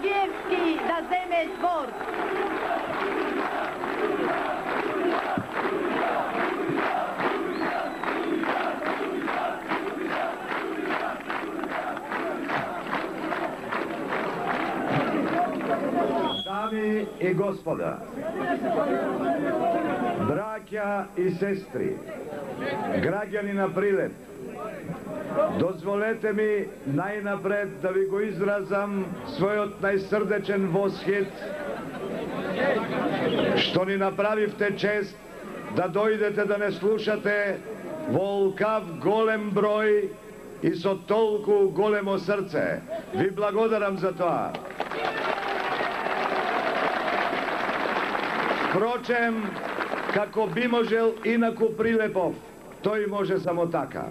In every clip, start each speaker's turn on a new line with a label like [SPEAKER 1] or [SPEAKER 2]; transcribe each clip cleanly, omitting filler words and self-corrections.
[SPEAKER 1] Georgijevski da zeme dvor.
[SPEAKER 2] Dami i gospoda, braća i sestri, građani na Prilep, dozvolete mi najnapred da vi go izrazam svojot najsrdečen восхит, što ni napravivte čest da dojdete da ne slušate volkav golem broj i so tolku golemo srce. Vi blagodaram za to. Впрочем, како би можел инаку Прилепов, тој може само така.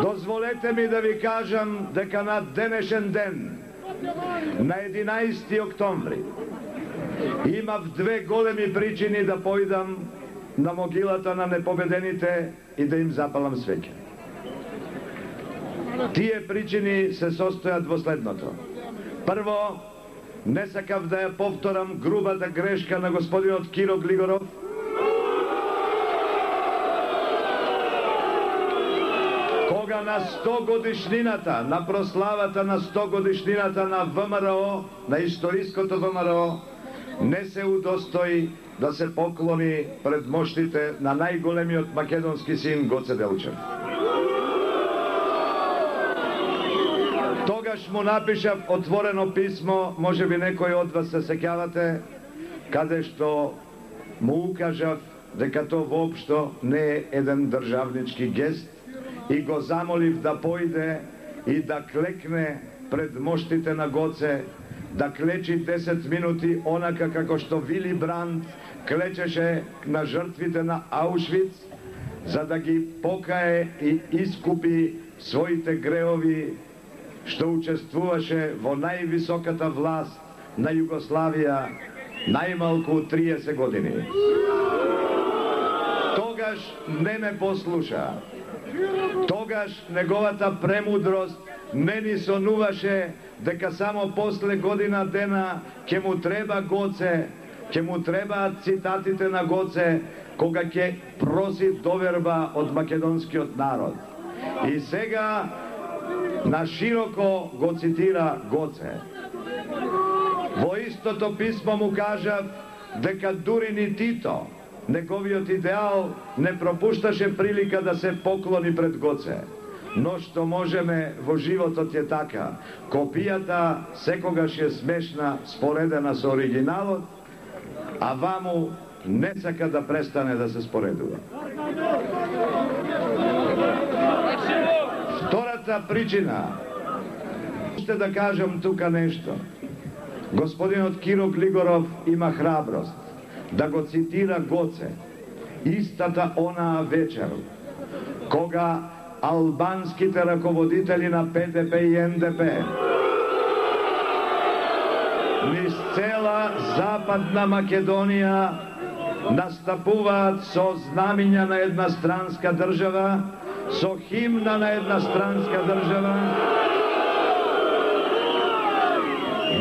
[SPEAKER 2] Дозволете ми да ви кажам дека на денешен ден, на 11 октомври, имав две големи причини да појдам на могилата на непобедените и да им запалам свеќе. Тие причини се состојат во следното. Прво, не сакав да ја повторам грубата грешка на господинот Киро Глигоров, кога на 100 годишнината, на прославата на 100 годишнината на ВМРО, на историското ВМРО, не се удостои да се поклони пред моштите на најголемиот македонски син Гоце Делчев. Тогаш му напишав отворено писмо, може би некој од вас се сеќавате, каде што му укажав дека тоа воопшто не е еден државнички гест и го замолив да појде и да клекне пред моштите на Гоце, да клечи 10 минути онака како што Вили Бранд клечеше на жртвите на Аушвиц, за да ги покае и искупи своите греови што учествуваше во највисоката власт на Југославија најмалку 30 години. Тогаш не ме послуша. Тогаш неговата премудрост не ни сонуваше дека само после година дена ќе му треба Гоце, ќе му требаат цитатите на Гоце, кога ќе проси доверба од македонскиот народ. И сега на широко го цитира Гоце. Во истото писмо му кажав дека дури ни Тито, неговиот идеал, не пропушташе прилика да се поклони пред Гоце. Но што можеме во животот е така. Копијата секогаш е смешна споредена со оригиналот, а ваму не сака да престане да се споредува. Втората причина, ще да кажам тука нешто. Господинот Киро Глигоров има храброст да го цитира Гоце истата онаа вечер, кога албанските раководители на ПДП и НДП низ цела Западна Македонија настапуваат со знамиња на една странска држава, со химна на една странска држава,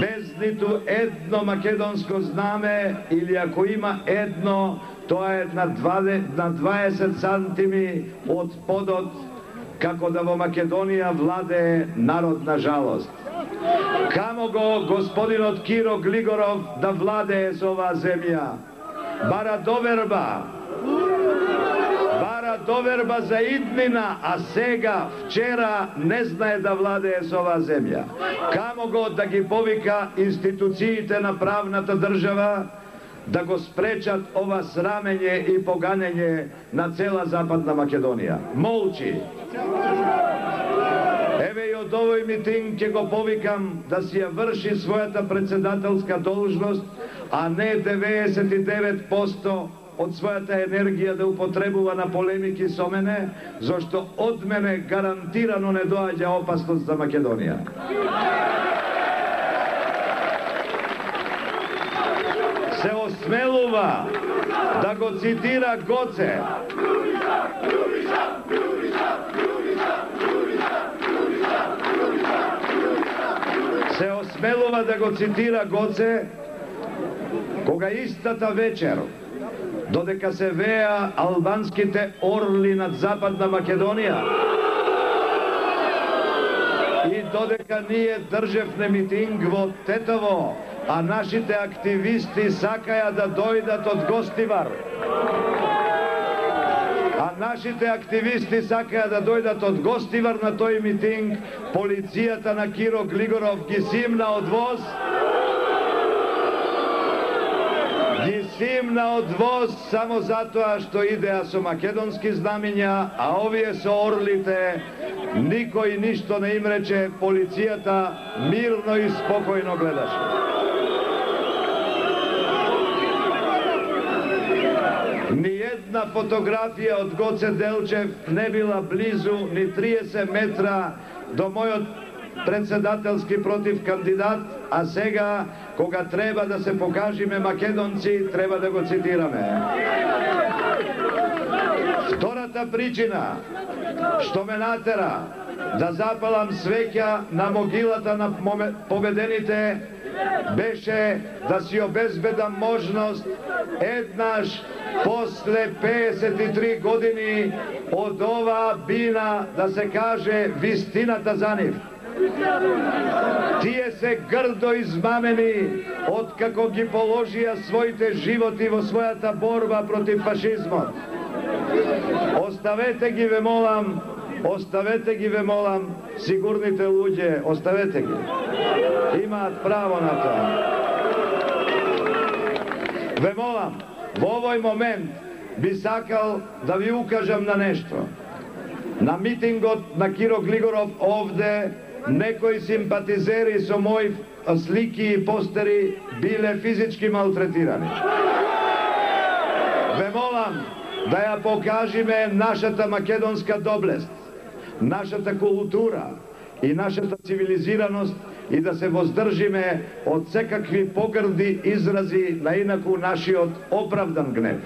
[SPEAKER 2] без ниту едно македонско знаме, или ако има едно, тоа е на 20 сантими од подот, како да во Македонија владее народна жалост. Камо го господинот Киро Глигоров да владее со оваа земја? Бара доверба за иднина, а сега, вчера, не знае да владее со оваа земја. Камо го да ги повика институциите на правната држава да го спречат ова срамење и поганење на цела Западна Македонија. Молчи. Еве и од овој митинг ќе го повикам да си ја врши својата председателска должност, а не 99% од својата енергија да употребува на полемики со мене, зашто од мене гарантирано не доаѓа опасност за Македонија. се осмелува да го цитира Гоце, кога истата вечер, додека се веа албанските орли над Западна Македонија и додека ние држевме митинг во Тетово, а нашите активисти сакаја да дојдат од Гостивар. На тој митинг, полицијата на Киро Глигоров ги симна од воз само затоа што идеа со македонски знамиња, а овие со орлите никој ништо не им рече, полицијата мирно и спокојно гледаше. Ниједна фотографија од Гоце Делчев не била близу ни 30 метра до мојот председателски против кандидат, а сега, кога треба да се покажиме македонци, треба да го цитираме. Втората причина што ме натера да запалам свеќа на могилата на победените беше да си обезбедам можност еднаш после 53 години од оваа бина да се каже вистината за нив. Тие се грдо измамени откако ги положија своите животи во својата борба против фашизмот. Оставете ги, ве молам, сигурните луѓе, оставете ги. Имаат право на тоа. Ве молам, во овој момент би сакал да ви укажам на нешто. На митингот на Киро Глигоров овде некои симпатизери со мои слики и постери биле физички малтретирани. Ве молам да ја покажиме нашата македонска доблест, нашата култура и нашата цивилизираност и да се воздржиме од секакви погрди изрази на инаку нашиот оправдан гнев.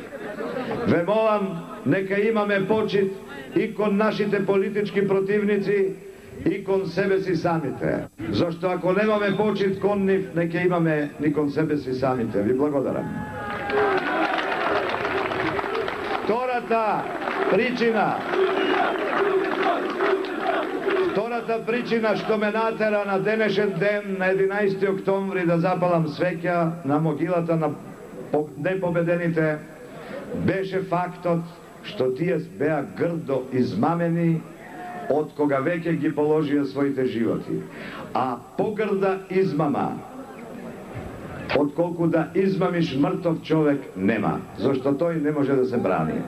[SPEAKER 2] Ве молам, нека имаме почит и кон нашите политички противници, и кон себе си самите. Зашто ако немаме почит кон нив, нека имаме ни кон себе си самите. Ви благодарам. Втората причина што ме натера на денешен ден, на 11 октомври, да запалам свеќа на могилата на непобедените, беше фактот што тие беа грдо измамени од кога веќе ги положија своите животи. А погрда измама, отколку да измамиш мртов човек, нема, зашто тој не може да се брани.